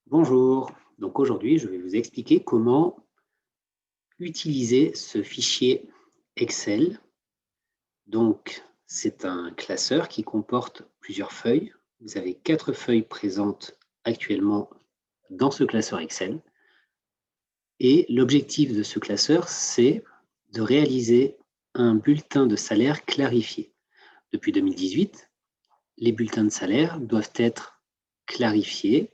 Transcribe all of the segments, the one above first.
Bonjour, donc aujourd'hui je vais vous expliquer comment utiliser ce fichier Excel. Donc c'est un classeur qui comporte plusieurs feuilles. Vous avez 4 feuilles présentes actuellement dans ce classeur Excel. Et l'objectif de ce classeur, c'est de réaliser un bulletin de salaire clarifié. Depuis 2018, les bulletins de salaire doivent être clarifiés.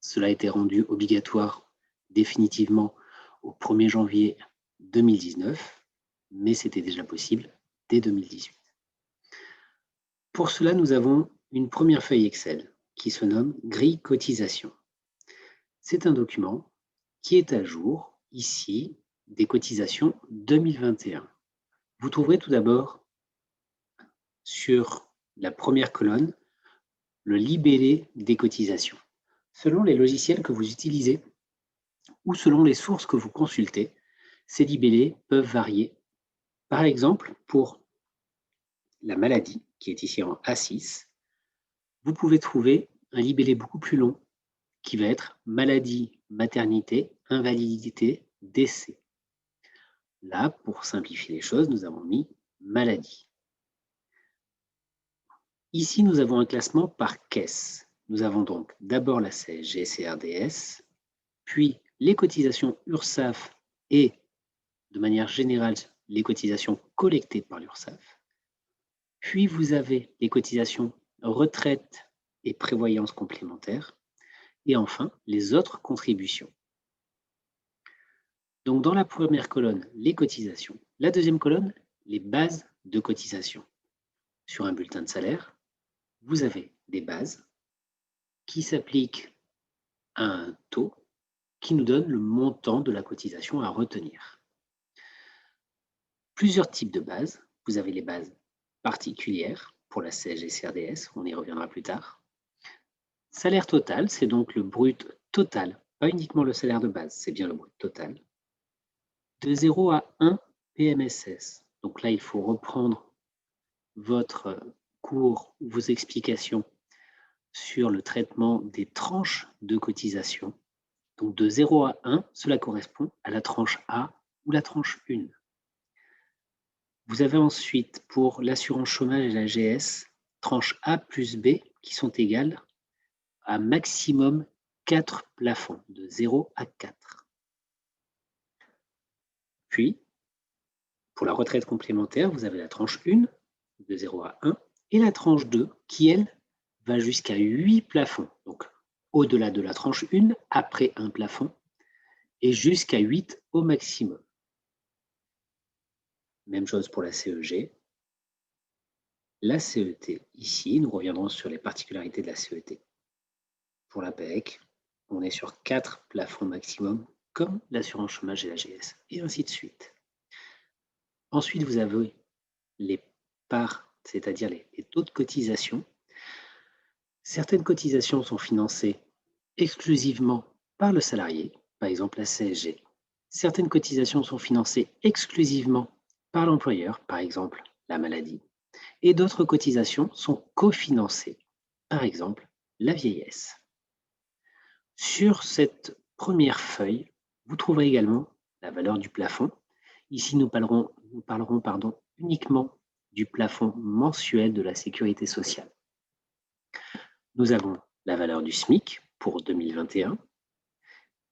Cela a été rendu obligatoire définitivement au 1er janvier 2019, mais c'était déjà possible dès 2018. Pour cela, nous avons une première feuille Excel qui se nomme grille cotisation. C'est un document qui est à jour, ici, des cotisations 2021. Vous trouverez tout d'abord sur la première colonne le libellé des cotisations. Selon les logiciels que vous utilisez ou selon les sources que vous consultez, ces libellés peuvent varier. Par exemple, pour la maladie, qui est ici en A6, vous pouvez trouver un libellé beaucoup plus long qui va être maladie, maternité, invalidité, décès. Là, pour simplifier les choses, nous avons mis maladie. Ici, nous avons un classement par caisse. Nous avons donc d'abord la CSG-CRDS, puis les cotisations URSSAF et, de manière générale, les cotisations collectées par l'URSSAF. Puis vous avez les cotisations retraite et prévoyance complémentaire. Et enfin, les autres contributions. Donc dans la première colonne, les cotisations. La deuxième colonne, les bases de cotisation. Sur un bulletin de salaire, vous avez des bases qui s'appliquent à un taux qui nous donne le montant de la cotisation à retenir. Plusieurs types de bases. Vous avez les bases particulières pour la CSG-CRDS, on y reviendra plus tard. Salaire total, c'est donc le brut total, pas uniquement le salaire de base, c'est bien le brut total. De 0 à 1 PMSS. Donc là, il faut reprendre votre cours, vos explications sur le traitement des tranches de cotisation. Donc de 0 à 1, cela correspond à la tranche A ou la tranche 1. Vous avez ensuite pour l'assurance chômage et la GS, tranche A plus B qui sont égales à maximum 4 plafonds, de 0 à 4. Puis, pour la retraite complémentaire, vous avez la tranche 1, de 0 à 1, et la tranche 2, qui, elle, va jusqu'à 8 plafonds. Donc, au-delà de la tranche 1, après un plafond, et jusqu'à 8 au maximum. Même chose pour la CEG. La CET, ici, nous reviendrons sur les particularités de la CET. Pour la PEC, on est sur 4 plafonds maximum, comme l'assurance chômage et la GS, et ainsi de suite. Ensuite, vous avez les parts, c'est-à-dire les taux de cotisation. Certaines cotisations sont financées exclusivement par le salarié, par exemple la CSG. Certaines cotisations sont financées exclusivement par l'employeur, par exemple la maladie. Et d'autres cotisations sont cofinancées, par exemple la vieillesse. Sur cette première feuille, vous trouverez également la valeur du plafond. Ici, nous parlerons uniquement du plafond mensuel de la sécurité sociale. Nous avons la valeur du SMIC pour 2021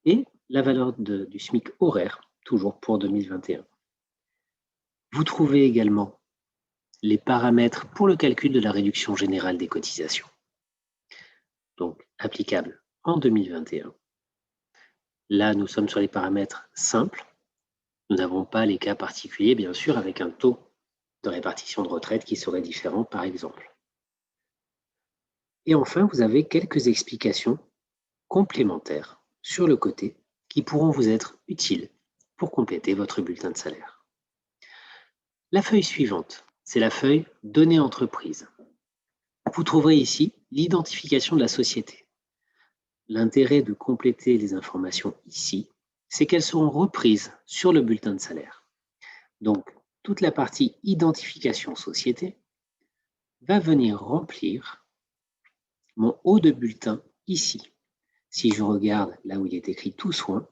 et la valeur du SMIC horaire, toujours pour 2021. Vous trouvez également les paramètres pour le calcul de la réduction générale des cotisations, donc applicable en 2021. Là, nous sommes sur les paramètres simples. Nous n'avons pas les cas particuliers, bien sûr, avec un taux de répartition de retraite qui serait différent, par exemple. Et enfin, vous avez quelques explications complémentaires sur le côté qui pourront vous être utiles pour compléter votre bulletin de salaire. La feuille suivante, c'est la feuille Données entreprises. Vous trouverez ici l'identification de la société. L'intérêt de compléter les informations ici, c'est qu'elles seront reprises sur le bulletin de salaire. Donc, toute la partie identification société va venir remplir mon haut de bulletin ici. Si je regarde là où il est écrit tout soin,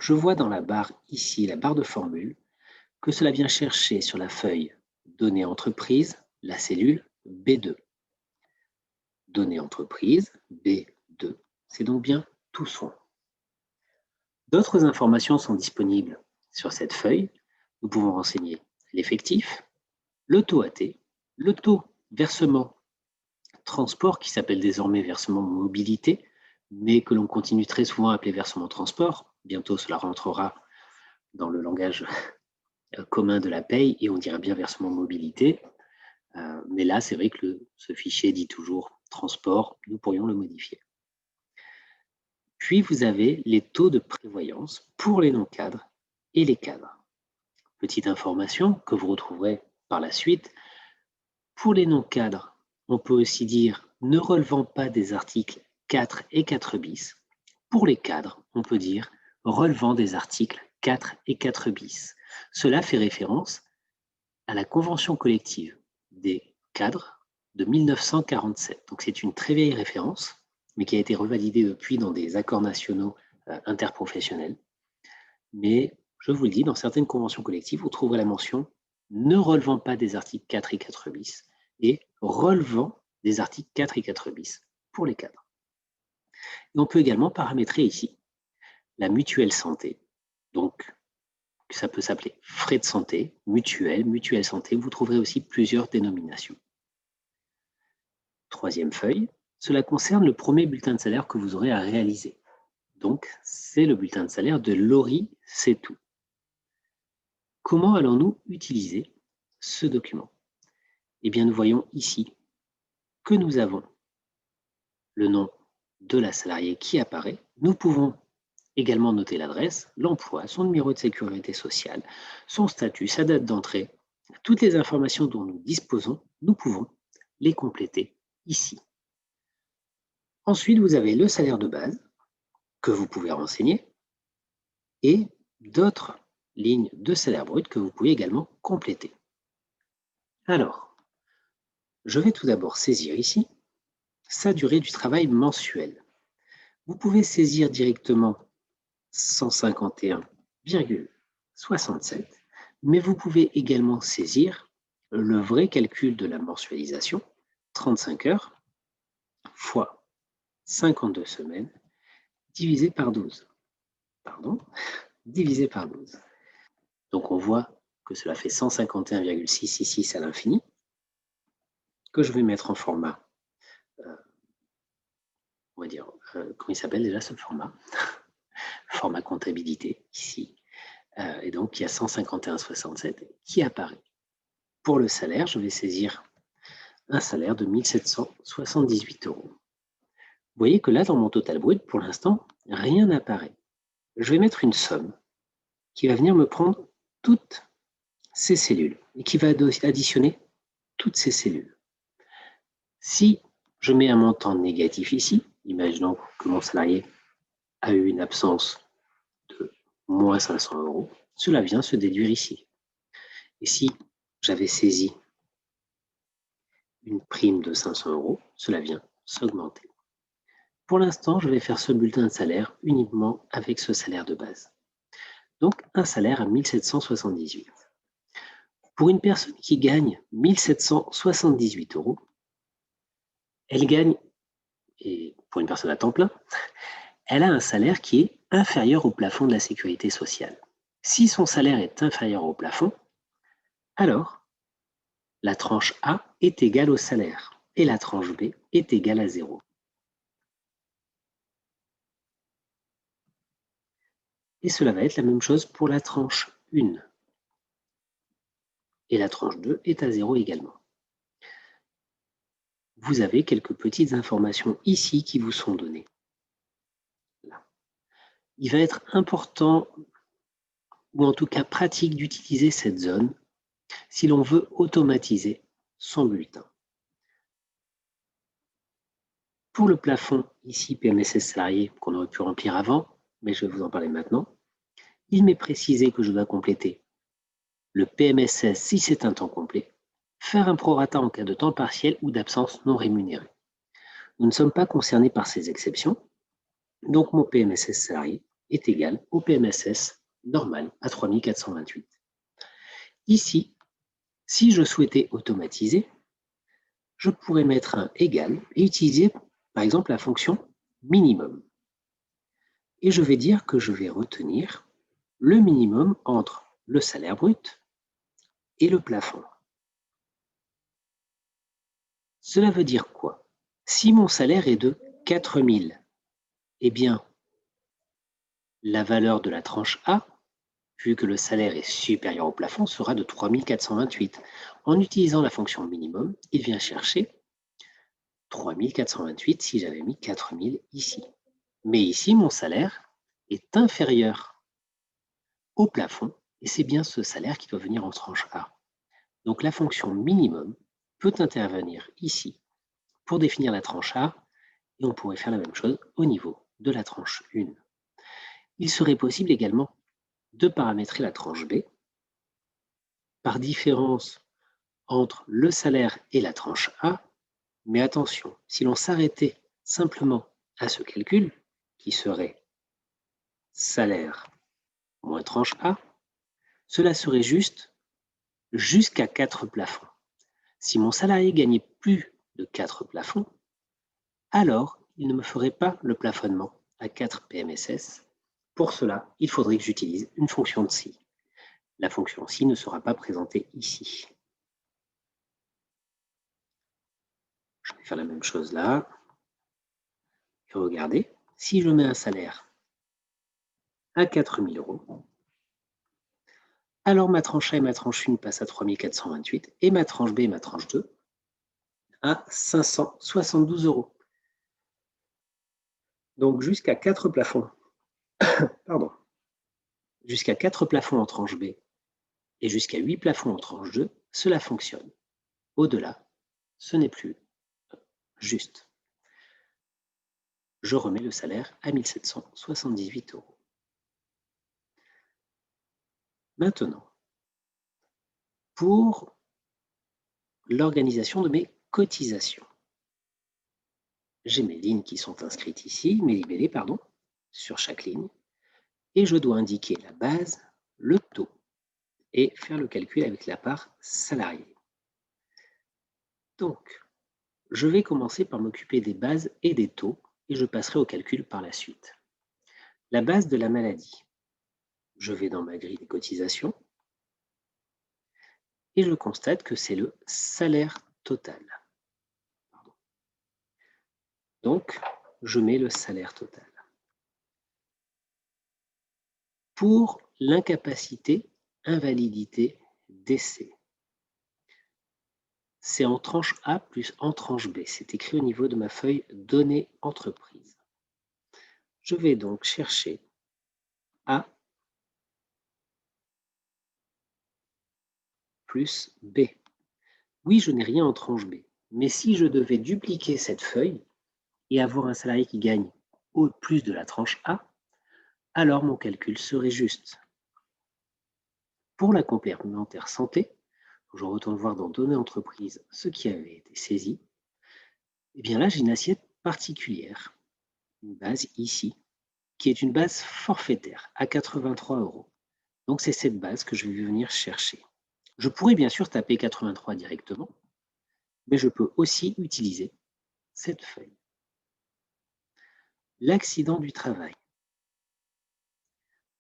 je vois dans la barre ici, la barre de formule, que cela vient chercher sur la feuille données entreprise, la cellule B2. Données entreprise, B2. C'est donc bien tout soin. D'autres informations sont disponibles sur cette feuille. Nous pouvons renseigner l'effectif, le taux AT, le taux versement transport qui s'appelle désormais versement mobilité, mais que l'on continue très souvent à appeler versement transport. Bientôt, cela rentrera dans le langage commun de la paye et on dira bien versement mobilité. Mais là, c'est vrai que ce fichier dit toujours transport, nous pourrions le modifier. Puis, vous avez les taux de prévoyance pour les non-cadres et les cadres. Petite information que vous retrouverez par la suite. Pour les non-cadres, on peut aussi dire ne relevant pas des articles 4 et 4 bis. Pour les cadres, on peut dire relevant des articles 4 et 4 bis. Cela fait référence à la convention collective des cadres de 1947. Donc c'est une très vieille référence, mais qui a été revalidée depuis dans des accords nationaux interprofessionnels. Mais je vous le dis, dans certaines conventions collectives, vous trouverez la mention ne relevant pas des articles 4 et 4 bis et relevant des articles 4 et 4 bis pour les cadres. Et on peut également paramétrer ici la mutuelle santé. Donc, ça peut s'appeler frais de santé, mutuelle santé. Vous trouverez aussi plusieurs dénominations. Troisième feuille, cela concerne le premier bulletin de salaire que vous aurez à réaliser. Donc, c'est le bulletin de salaire de Laurie C'est tout. Comment allons-nous utiliser ce document? Eh bien, nous voyons ici que nous avons le nom de la salariée qui apparaît. Nous pouvons également noter l'adresse, l'emploi, son numéro de sécurité sociale, son statut, sa date d'entrée. Toutes les informations dont nous disposons, nous pouvons les compléter ici. Ensuite, vous avez le salaire de base que vous pouvez renseigner et d'autres lignes de salaire brut que vous pouvez également compléter. Alors, je vais tout d'abord saisir ici sa durée du travail mensuel. Vous pouvez saisir directement 151,67, mais vous pouvez également saisir le vrai calcul de la mensualisation, 35 heures fois 52 semaines, divisé par 12. Divisé par 12. Donc on voit que cela fait 151,666 à l'infini, que je vais mettre en format, on va dire, comment il s'appelle déjà ce format? Format comptabilité, ici. Et donc, il y a 151,67 qui apparaît. Pour le salaire, je vais saisir un salaire de 1 778 €. Vous voyez que là, dans mon total brut, pour l'instant, rien n'apparaît. Je vais mettre une somme qui va venir me prendre toutes ces cellules et qui va additionner toutes ces cellules. Si je mets un montant négatif ici, imaginons que mon salarié a eu une absence de moins 500 €, cela vient se déduire ici. Et si j'avais saisi une prime de 500 €, cela vient s'augmenter. Pour l'instant, je vais faire ce bulletin de salaire uniquement avec ce salaire de base. Donc, un salaire à 1 778. Pour une personne qui gagne 1 778 €, elle gagne, et pour une personne à temps plein, elle a un salaire qui est inférieur au plafond de la sécurité sociale. Si son salaire est inférieur au plafond, alors la tranche A est égale au salaire et la tranche B est égale à 0. Et cela va être la même chose pour la tranche 1. Et la tranche 2 est à 0 également. Vous avez quelques petites informations ici qui vous sont données. Là. Il va être important, ou en tout cas pratique, d'utiliser cette zone si l'on veut automatiser son bulletin. Pour le plafond, ici PMSS salarié, qu'on aurait pu remplir avant, mais je vais vous en parler maintenant, il m'est précisé que je dois compléter le PMSS si c'est un temps complet, faire un prorata en cas de temps partiel ou d'absence non rémunérée. Nous ne sommes pas concernés par ces exceptions. Donc, mon PMSS salarié est égal au PMSS normal à 3428. Ici, si je souhaitais automatiser, je pourrais mettre un égal et utiliser, par exemple, la fonction minimum. Et je vais dire que je vais retenir le minimum entre le salaire brut et le plafond. Cela veut dire quoi? Si mon salaire est de 4 000, eh bien, la valeur de la tranche A, vu que le salaire est supérieur au plafond, sera de 3 428. En utilisant la fonction minimum, il vient chercher 3 428 si j'avais mis 4 000 ici. Mais ici, mon salaire est inférieur au plafond, et c'est bien ce salaire qui doit venir en tranche A. Donc la fonction minimum peut intervenir ici pour définir la tranche A, et on pourrait faire la même chose au niveau de la tranche 1. Il serait possible également de paramétrer la tranche B par différence entre le salaire et la tranche A, mais attention, si l'on s'arrêtait simplement à ce calcul, qui serait salaire moins tranche A, cela serait juste jusqu'à 4 plafonds. Si mon salarié gagnait plus de 4 plafonds, alors il ne me ferait pas le plafonnement à 4 PMSS. Pour cela, il faudrait que j'utilise une fonction de si. La fonction si ne sera pas présentée ici. Je vais faire la même chose là. Et regardez, si je mets un salaire à 4 000 €, alors ma tranche A et ma tranche 1 passent à 3 428 et ma tranche B et ma tranche 2 à 572 €. Donc jusqu'à 4 plafonds, pardon, jusqu'à 4 plafonds en tranche B et jusqu'à 8 plafonds en tranche 2, cela fonctionne. Au-delà, ce n'est plus juste. Je remets le salaire à 1 778 €. Maintenant, pour l'organisation de mes cotisations, j'ai mes lignes qui sont inscrites ici, mes libellés, pardon, sur chaque ligne, et je dois indiquer la base, le taux, et faire le calcul avec la part salariée. Donc, je vais commencer par m'occuper des bases et des taux, et je passerai au calcul par la suite. La base de la maladie, je vais dans ma grille des cotisations, et je constate que c'est le salaire total. Donc, je mets le salaire total. Pour l'incapacité, invalidité, décès, c'est en tranche A plus en tranche B. C'est écrit au niveau de ma feuille données entreprise. Je vais donc chercher A plus B. Oui, je n'ai rien en tranche B, mais si je devais dupliquer cette feuille et avoir un salarié qui gagne au plus de la tranche A, alors mon calcul serait juste. Pour la complémentaire santé, je retourne voir dans données entreprises ce qui avait été saisi. Et bien là, j'ai une assiette particulière, une base ici, qui est une base forfaitaire à 83 €. Donc c'est cette base que je vais venir chercher. Je pourrais bien sûr taper 83 directement, mais je peux aussi utiliser cette feuille. L'accident du travail.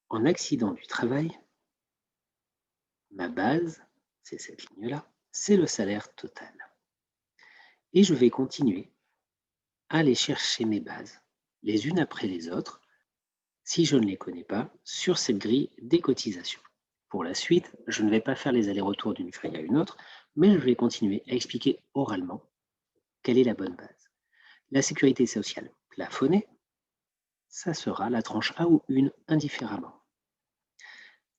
En accident du travail, ma base, c'est cette ligne-là, c'est le salaire total. Et je vais continuer à aller chercher mes bases, les unes après les autres, si je ne les connais pas, sur cette grille des cotisations. Pour la suite, je ne vais pas faire les allers-retours d'une feuille à une autre, mais je vais continuer à expliquer oralement quelle est la bonne base. La sécurité sociale plafonnée, ça sera la tranche A ou une indifféremment.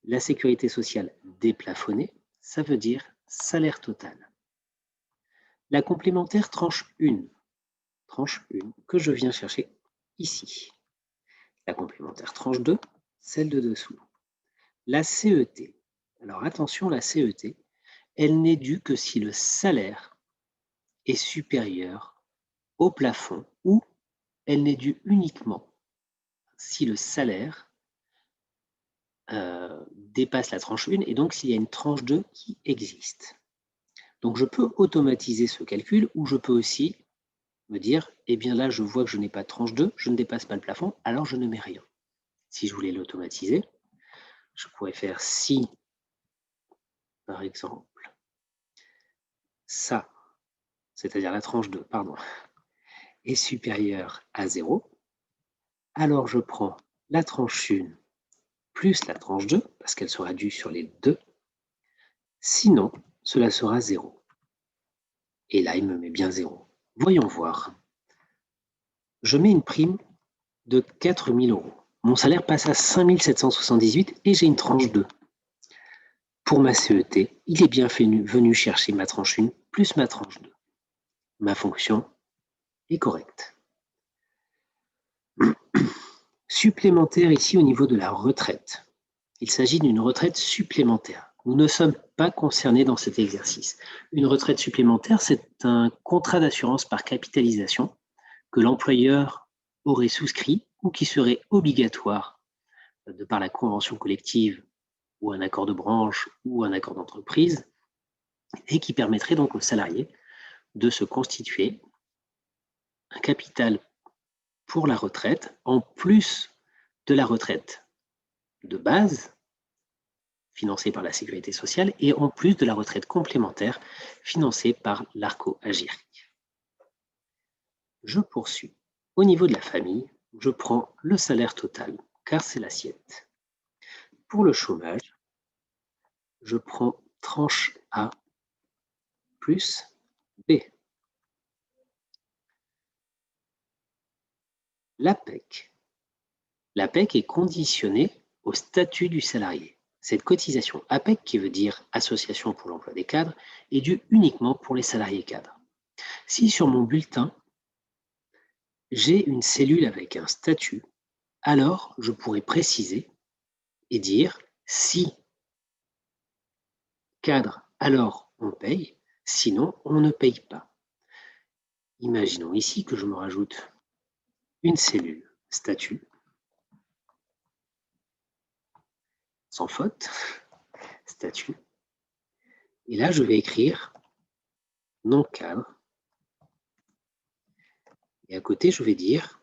La sécurité sociale déplafonnée, ça veut dire salaire total. La complémentaire tranche 1, que je viens chercher ici. La complémentaire tranche 2, celle de dessous. La CET, alors attention, la CET, elle n'est due que si le salaire est supérieur au plafond ou elle n'est due uniquement si le salaire dépasse la tranche 1 et donc s'il y a une tranche 2 qui existe. Donc je peux automatiser ce calcul ou je peux aussi me dire, eh bien là je vois que je n'ai pas de tranche 2, je ne dépasse pas le plafond, alors je ne mets rien. Si je voulais l'automatiser, je pourrais faire si, par exemple, ça, c'est-à-dire la tranche 2, pardon, est supérieur à 0, alors je prends la tranche 1 plus la tranche 2, parce qu'elle sera due sur les deux. Sinon, cela sera 0. Et là, il me met bien 0. Voyons voir. Je mets une prime de 4 000 €. Mon salaire passe à 5 778 et j'ai une tranche 2. Pour ma CET, il est bien venu chercher ma tranche 1 plus ma tranche 2. Ma fonction est correcte. Supplémentaire ici au niveau de la retraite. Il s'agit d'une retraite supplémentaire. Nous ne sommes pas concernés dans cet exercice. Une retraite supplémentaire, c'est un contrat d'assurance par capitalisation que l'employeur aurait souscrit ou qui serait obligatoire de par la convention collective ou un accord de branche ou un accord d'entreprise et qui permettrait donc aux salariés de se constituer un capital pour la retraite en plus de la retraite de base financée par la sécurité sociale et en plus de la retraite complémentaire financée par l'ARCO-Agirc. Je poursuis. Au niveau de la famille, je prends le salaire total car c'est l'assiette. Pour le chômage, je prends tranche A plus B. L'APEC. L'APEC est conditionnée au statut du salarié. Cette cotisation APEC, qui veut dire Association pour l'emploi des cadres, est due uniquement pour les salariés cadres. Si sur mon bulletin, j'ai une cellule avec un statut, alors je pourrais préciser et dire si cadre, alors on paye, sinon on ne paye pas. Imaginons ici que je me rajoute une cellule statut, sans faute, statut, et là je vais écrire non cadre, et à côté je vais dire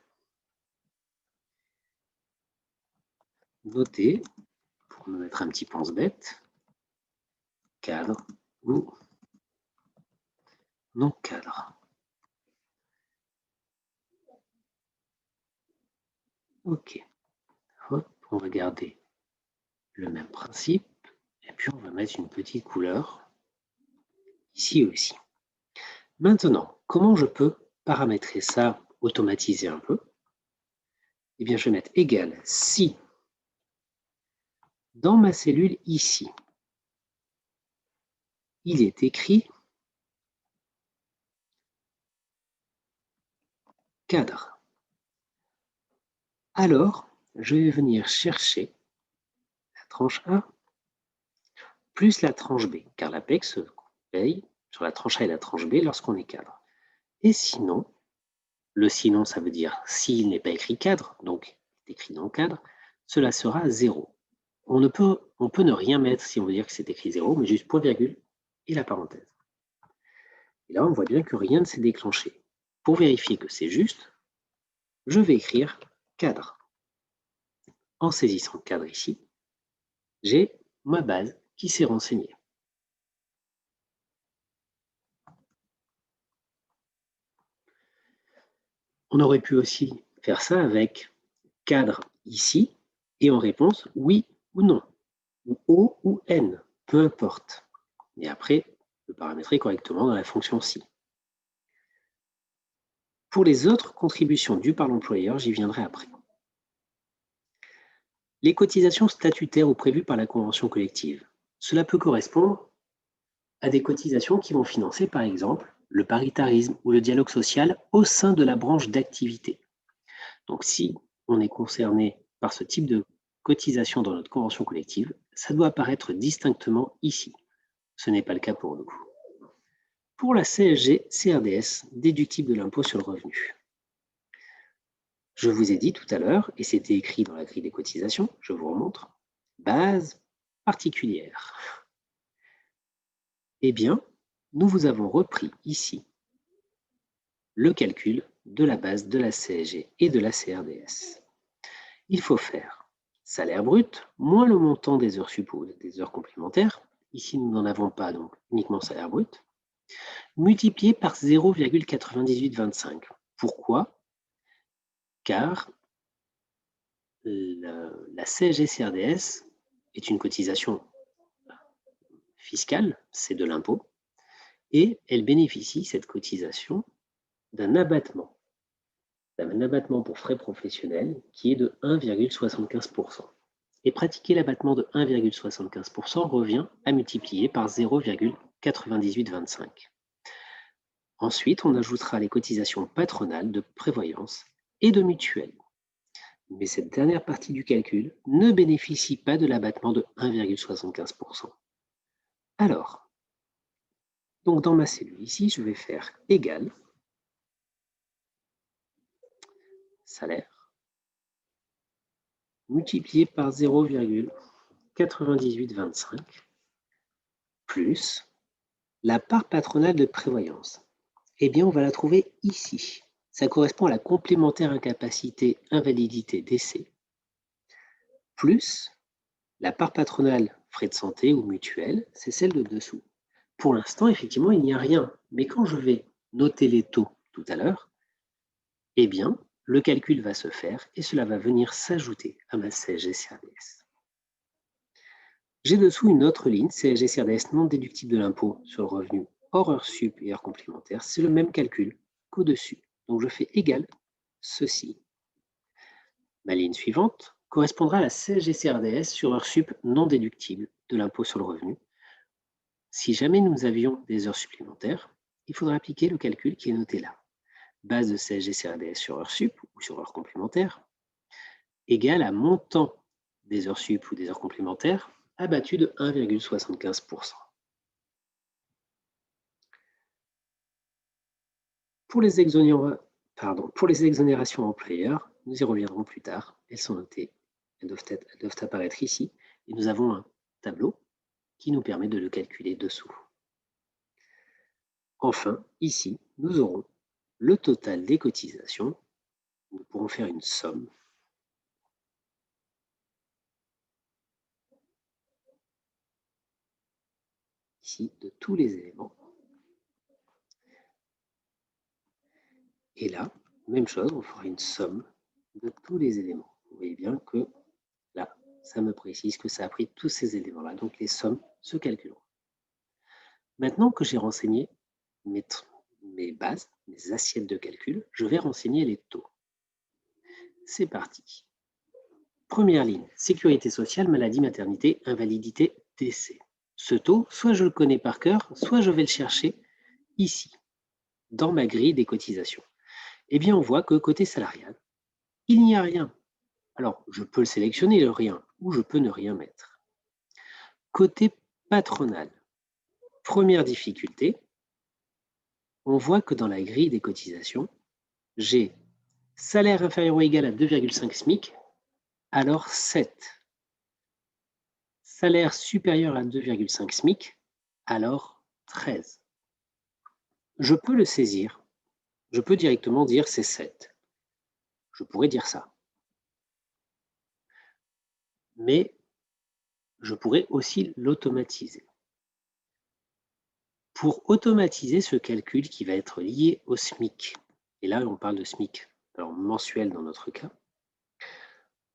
noter, pour me mettre un petit pense-bête, cadre ou non cadre. Ok, hop, on va garder le même principe, et puis on va mettre une petite couleur ici aussi. Maintenant, comment je peux paramétrer ça, automatiser un peu? Eh bien, je vais mettre égal si dans ma cellule ici, il est écrit cadre. Alors, je vais venir chercher la tranche A plus la tranche B, car l'APEC se paye sur la tranche A et la tranche B lorsqu'on est cadre. Et sinon, le sinon, ça veut dire s'il n'est pas écrit cadre, donc écrit non cadre, cela sera 0. On peut ne rien mettre si on veut dire que c'est écrit 0, mais juste point virgule et la parenthèse. Et là, on voit bien que rien ne s'est déclenché. Pour vérifier que c'est juste, je vais écrire cadre. En saisissant cadre ici, j'ai ma base qui s'est renseignée. On aurait pu aussi faire ça avec cadre ici et en réponse oui ou non, ou O ou N, peu importe. Et après, le paramétrer correctement dans la fonction si. Pour les autres contributions dues par l'employeur, j'y viendrai après. Les cotisations statutaires ou prévues par la convention collective. Cela peut correspondre à des cotisations qui vont financer, par exemple, le paritarisme ou le dialogue social au sein de la branche d'activité. Donc, si on est concerné par ce type de cotisation dans notre convention collective, ça doit apparaître distinctement ici. Ce n'est pas le cas pour nous. Pour la CSG, CRDS, déductible de l'impôt sur le revenu. Je vous ai dit tout à l'heure, et c'était écrit dans la grille des cotisations, je vous remontre, base particulière. Eh bien, nous vous avons repris ici le calcul de la base de la CSG et de la CRDS. Il faut faire salaire brut moins le montant des heures sup ou des heures complémentaires. Ici, nous n'en avons pas, donc uniquement salaire brut, multiplié par 0,9825. Pourquoi? Car la CSG-CRDS est une cotisation fiscale, c'est de l'impôt, et elle bénéficie, cette cotisation, d'un abattement pour frais professionnels qui est de 1,75%. Et pratiquer l'abattement de 1,75% revient à multiplier par 0,9825. Ensuite, on ajoutera les cotisations patronales de prévoyance et de mutuelle. Mais cette dernière partie du calcul ne bénéficie pas de l'abattement de 1,75%. Alors, donc dans ma cellule ici, je vais faire égal salaire multiplié par 0,9825 plus la part patronale de prévoyance. Eh bien, on va la trouver ici. Ça correspond à la complémentaire incapacité, invalidité, décès, plus la part patronale frais de santé ou mutuelle, c'est celle de dessous. Pour l'instant, effectivement, il n'y a rien. Mais quand je vais noter les taux tout à l'heure, eh bien, le calcul va se faire et cela va venir s'ajouter à ma CSG-CRDS. J'ai dessous une autre ligne, CSG-CRDS non déductible de l'impôt sur le revenu hors heures sup et heures complémentaires. C'est le même calcul qu'au-dessus. Donc, je fais égal ceci. Ma ligne suivante correspondra à la CSG-CRDS sur heures sup non déductible de l'impôt sur le revenu. Si jamais nous avions des heures supplémentaires, il faudra appliquer le calcul qui est noté là. Base de CSG-CRDS sur heures sup ou sur heures complémentaires égale à montant des heures sup ou des heures complémentaires abattu de 1,75%. Pour les exonérations employeurs, nous y reviendrons plus tard. Elles sont notées, elles doivent apparaître ici. Et nous avons un tableau qui nous permet de le calculer dessous. Enfin, ici, nous aurons le total des cotisations. Nous pourrons faire une somme. Ici, de tous les éléments. Et là, même chose, on fera une somme de tous les éléments. Vous voyez bien que là, ça me précise que ça a pris tous ces éléments-là. Donc, les sommes se calculeront. Maintenant que j'ai renseigné mes bases, mes assiettes de calcul, je vais renseigner les taux. C'est parti. Première ligne, sécurité sociale, maladie, maternité, invalidité, décès. Ce taux, soit je le connais par cœur, soit je vais le chercher ici, dans ma grille des cotisations. Eh bien, on voit que côté salarial, il n'y a rien. Alors, je peux le sélectionner, le rien, ou je peux ne rien mettre. Côté patronal, première difficulté, on voit que dans la grille des cotisations, j'ai salaire inférieur ou égal à 2,5 SMIC, alors 7. Salaire supérieur à 2,5 SMIC, alors 13. Je peux le saisir. Je peux directement dire c'est 7. Je pourrais dire ça. Mais je pourrais aussi l'automatiser. Pour automatiser ce calcul qui va être lié au SMIC, et là on parle de SMIC, alors mensuel dans notre cas,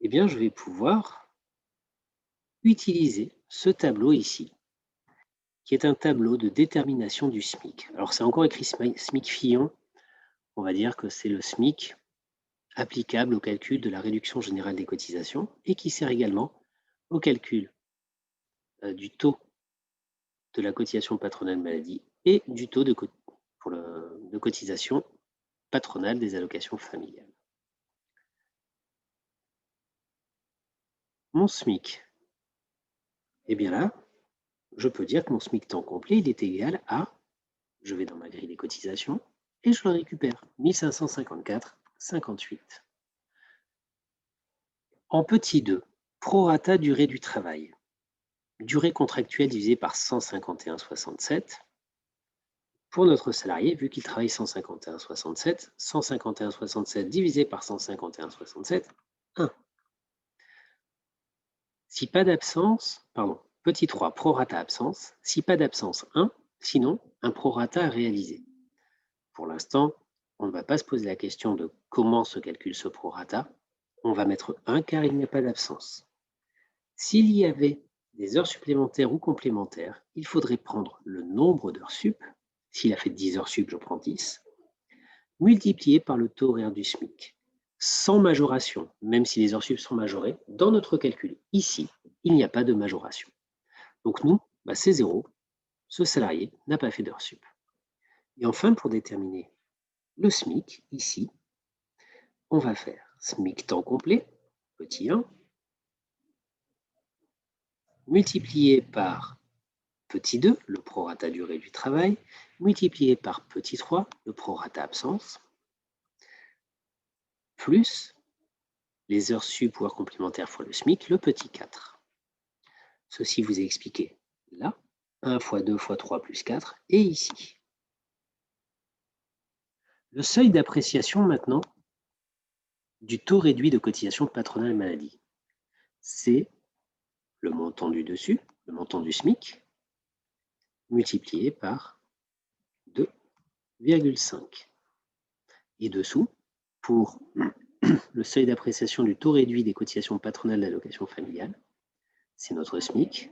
eh bien je vais pouvoir utiliser ce tableau ici, qui est un tableau de détermination du SMIC. Alors c'est encore écrit SMIC Fillon, on va dire que c'est le SMIC applicable au calcul de la réduction générale des cotisations et qui sert également au calcul du taux de la cotisation patronale maladie et du taux de cotisation patronale des allocations familiales. Mon SMIC, eh bien là, je peux dire que mon SMIC temps complet, il est égal à, je vais dans ma grille des cotisations et je le récupère, 1554,58. En petit 2, prorata durée du travail. Durée contractuelle divisée par 151,67. Pour notre salarié, vu qu'il travaille 151,67, 151,67 divisé par 151,67, 1. Si pas d'absence, pardon, petit 3, prorata absence. Si pas d'absence, 1. Sinon, un prorata réalisé. Pour l'instant, on ne va pas se poser la question de comment se calcule ce prorata. On va mettre 1 car il n'y a pas d'absence. S'il y avait des heures supplémentaires ou complémentaires, il faudrait prendre le nombre d'heures sup. S'il a fait 10 heures sup, je prends 10, multiplié par le taux horaire du SMIC. Sans majoration, même si les heures sup sont majorées, dans notre calcul, ici, il n'y a pas de majoration. Donc nous, c'est 0. Ce salarié n'a pas fait d'heures sup. Et enfin, pour déterminer le SMIC, ici, on va faire SMIC temps complet, petit 1, multiplié par petit 2, le prorata durée du travail, multiplié par petit 3, le prorata absence, plus les heures sup ou heures complémentaires fois le SMIC, le petit 4. Ceci vous est expliqué là, 1 fois 2 fois 3 plus 4, et ici. Le seuil d'appréciation maintenant du taux réduit de cotisation patronale maladie, c'est le montant du dessus, le montant du SMIC, multiplié par 2,5. Et dessous, pour le seuil d'appréciation du taux réduit des cotisations patronales d'allocation familiale, c'est notre SMIC,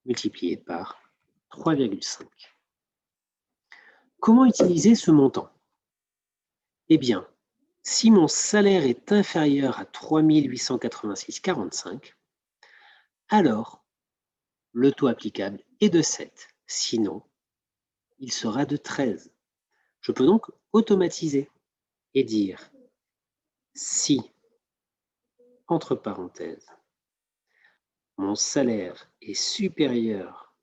multiplié par 3,5. Comment utiliser ce montant? Eh bien, si mon salaire est inférieur à 3 886,45, alors le taux applicable est de 7. Sinon, il sera de 13. Je peux donc automatiser et dire si, entre parenthèses, mon salaire est supérieur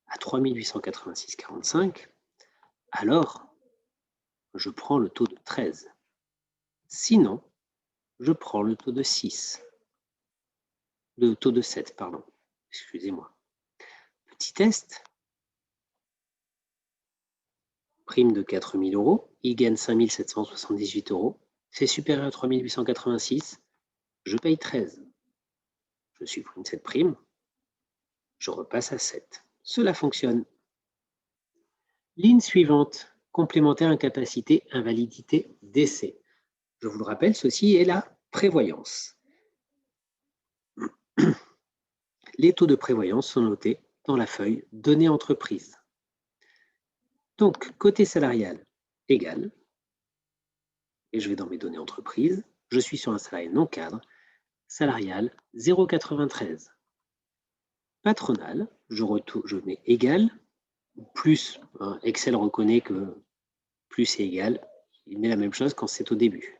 à 3 886,45, alors je prends le taux de 13. Sinon, je prends le taux de 6. Le taux de 7, pardon. Excusez-moi. Petit test. Prime de 4 000 euros. Il gagne 5 778 euros. C'est supérieur à 3 886. Je paye 13. Je supprime cette prime. Je repasse à 7. Cela fonctionne. Ligne suivante. Complémentaire incapacité, invalidité, décès. Je vous le rappelle, ceci est la prévoyance. Les taux de prévoyance sont notés dans la feuille données entreprises. Donc, côté salarial, égal. Et je vais dans mes données entreprises. Je suis sur un salarié non cadre. Salarial, 0,93. Patronal, je mets égal, plus. Excel reconnaît que plus et égal. Il met la même chose quand c'est au début.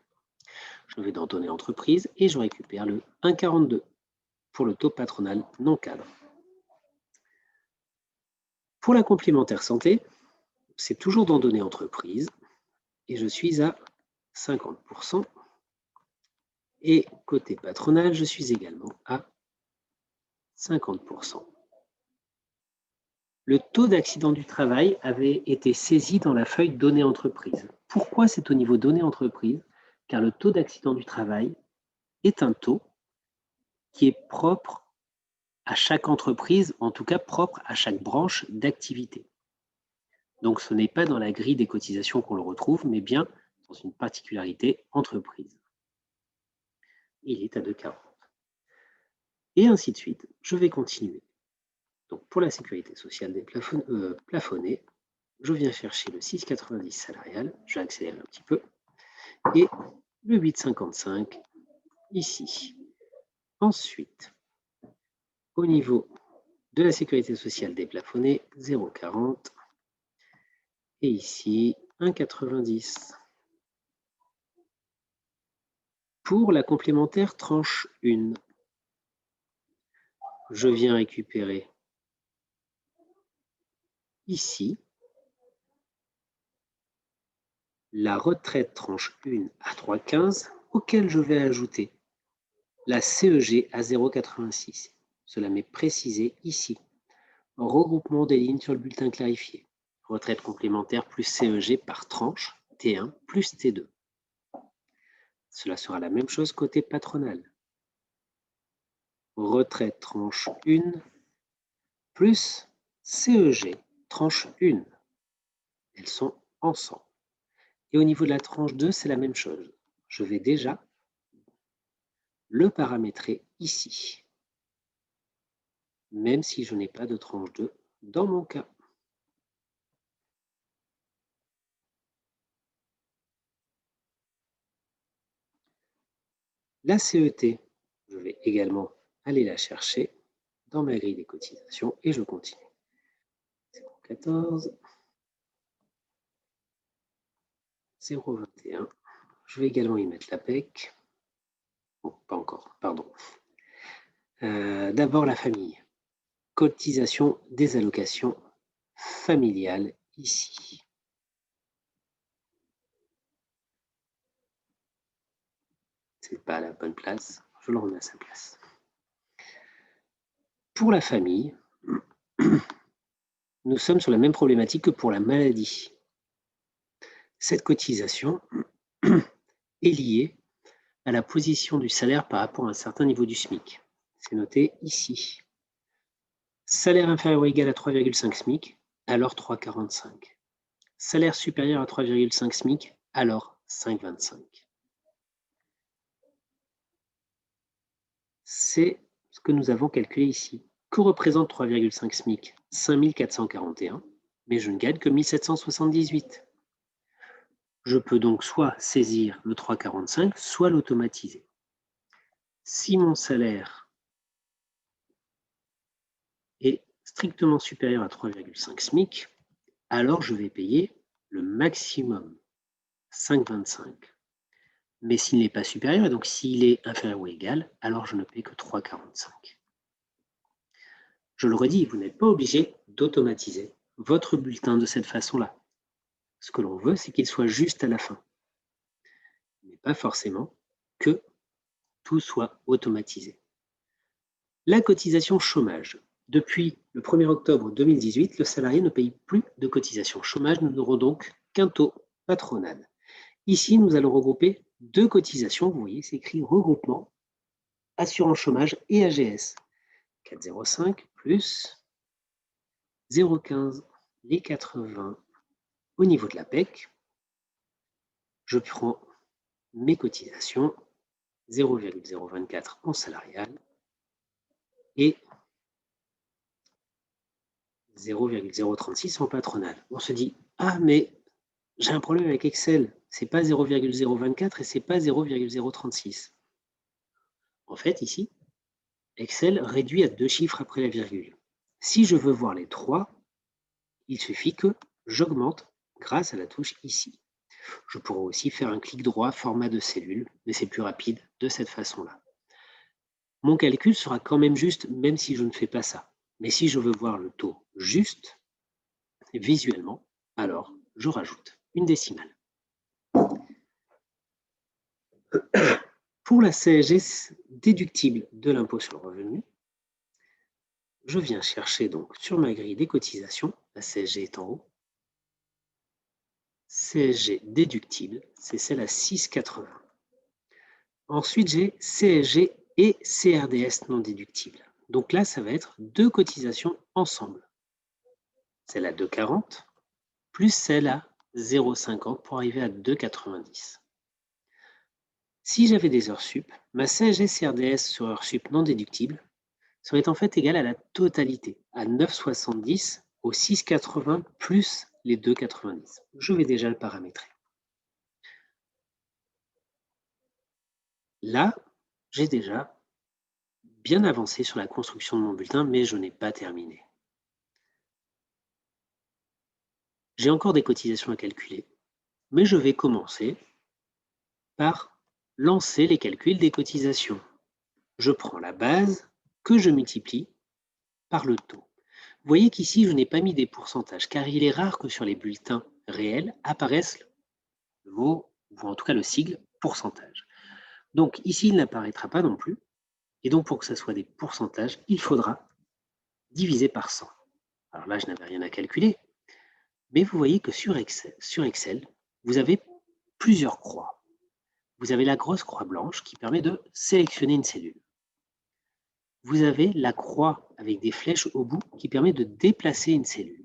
Je vais dans données entreprises et je récupère le 1,42 pour le taux patronal non cadre. Pour la complémentaire santé, c'est toujours dans données entreprises et je suis à 50%. Et côté patronal, je suis également à 50%. Le taux d'accident du travail avait été saisi dans la feuille données entreprises. Pourquoi c'est au niveau données entreprises? Car le taux d'accident du travail est un taux qui est propre à chaque entreprise, en tout cas propre à chaque branche d'activité. Donc ce n'est pas dans la grille des cotisations qu'on le retrouve, mais bien dans une particularité entreprise. Il est à 2,40. Et ainsi de suite. Je vais continuer. Donc pour la sécurité sociale des plafonnés, je viens chercher le 6,90 salarial, je vais accélérer un petit peu, et le 8,55 ici. Ensuite, au niveau de la sécurité sociale déplafonnée, 0,40, et ici 1,90. Pour la complémentaire tranche 1, je viens récupérer ici la retraite tranche 1 à 3,15 auquel je vais ajouter la CEG à 0,86. Cela m'est précisé ici. Regroupement des lignes sur le bulletin clarifié. Retraite complémentaire plus CEG par tranche, T1 plus T2. Cela sera la même chose côté patronal. Retraite tranche 1 plus CEG tranche 1. Elles sont ensemble. Et au niveau de la tranche 2, c'est la même chose. Je vais déjà le paramétrer ici, même si je n'ai pas de tranche 2 dans mon cas. La CET, je vais également aller la chercher dans ma grille des cotisations et je continue. 0,14, 0,21. Je vais également y mettre la PEC. Bon, pas encore, pardon. D'abord la famille. Cotisation des allocations familiales ici. C'est pas à la bonne place, je le remets à sa place. Pour la famille, nous sommes sur la même problématique que pour la maladie. Cette cotisation est liée à la position du salaire par rapport à un certain niveau du SMIC. C'est noté ici. Salaire inférieur ou égal à 3,5 SMIC, alors 3,45. Salaire supérieur à 3,5 SMIC, alors 5,25. C'est ce que nous avons calculé ici. Que représente 3,5 SMIC? 5 441, mais je ne gagne que 1 778. Je peux donc soit saisir le 3,45, soit l'automatiser. Si mon salaire est strictement supérieur à 3,5 SMIC, alors je vais payer le maximum, 5,25. Mais s'il n'est pas supérieur, et donc s'il est inférieur ou égal, alors je ne paie que 3,45. Je le redis, vous n'êtes pas obligé d'automatiser votre bulletin de cette façon-là. Ce que l'on veut, c'est qu'il soit juste à la fin. Mais pas forcément que tout soit automatisé. La cotisation chômage. Depuis le 1er octobre 2018, le salarié ne paye plus de cotisation chômage. Nous n'aurons donc qu'un taux patronal. Ici, nous allons regrouper deux cotisations. Vous voyez, c'est écrit regroupement, assurance chômage et AGS. 4,05 plus 0,15, les 80. Au niveau de la PEC, je prends mes cotisations, 0,024 en salarial et 0,036 en patronal. On se dit, ah mais j'ai un problème avec Excel, c'est pas 0,024 et c'est pas 0,036. En fait, ici, Excel réduit à 2 chiffres après la virgule. Si je veux voir les 3, il suffit que j'augmente grâce à la touche ici. Je pourrais aussi faire un clic droit format de cellule, mais c'est plus rapide de cette façon-là. Mon calcul sera quand même juste, même si je ne fais pas ça. Mais si je veux voir le taux juste, visuellement, alors je rajoute une décimale. Pour la CSG déductible de l'impôt sur le revenu, je viens chercher donc sur ma grille des cotisations, la CSG est en haut. CSG déductible, c'est celle à 6,80. Ensuite, j'ai CSG et CRDS non déductible. Donc là, ça va être deux cotisations ensemble. Celle à 2,40 plus celle à 0,50 pour arriver à 2,90. Si j'avais des heures sup, ma CSG CRDS sur heures sup non déductible serait en fait égale à la totalité, à 9,70 aux 6,80 plus les 2,90. Je vais déjà le paramétrer. Là, j'ai déjà bien avancé sur la construction de mon bulletin, mais je n'ai pas terminé. J'ai encore des cotisations à calculer, mais je vais commencer par lancer les calculs des cotisations. Je prends la base que je multiplie par le taux. Vous voyez qu'ici, je n'ai pas mis des pourcentages, car il est rare que sur les bulletins réels apparaisse le mot, ou en tout cas le sigle pourcentage. Donc ici, il n'apparaîtra pas non plus. Et donc, pour que ça soit des pourcentages, il faudra diviser par 100. Alors là, je n'avais rien à calculer, mais vous voyez que sur Excel, vous avez plusieurs croix. Vous avez la grosse croix blanche qui permet de sélectionner une cellule. Vous avez la croix avec des flèches au bout qui permet de déplacer une cellule.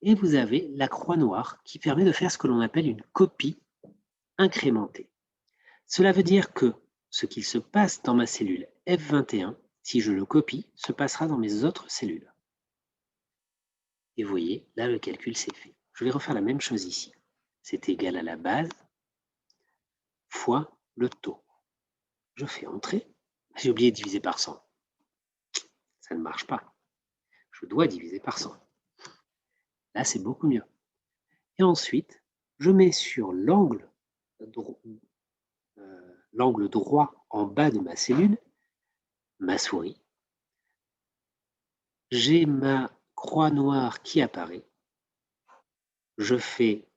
Et vous avez la croix noire qui permet de faire ce que l'on appelle une copie incrémentée. Cela veut dire que ce qu'il se passe dans ma cellule F21, si je le copie, se passera dans mes autres cellules. Et vous voyez, là, le calcul s'est fait. Je vais refaire la même chose ici. C'est égal à la base fois le taux. Je fais entrer. J'ai oublié de diviser par 100. Ça ne marche pas. Je dois diviser par 100. Là, c'est beaucoup mieux. Et ensuite, je mets sur l'angle droit en bas de ma cellule, ma souris. J'ai ma croix noire qui apparaît. Je fais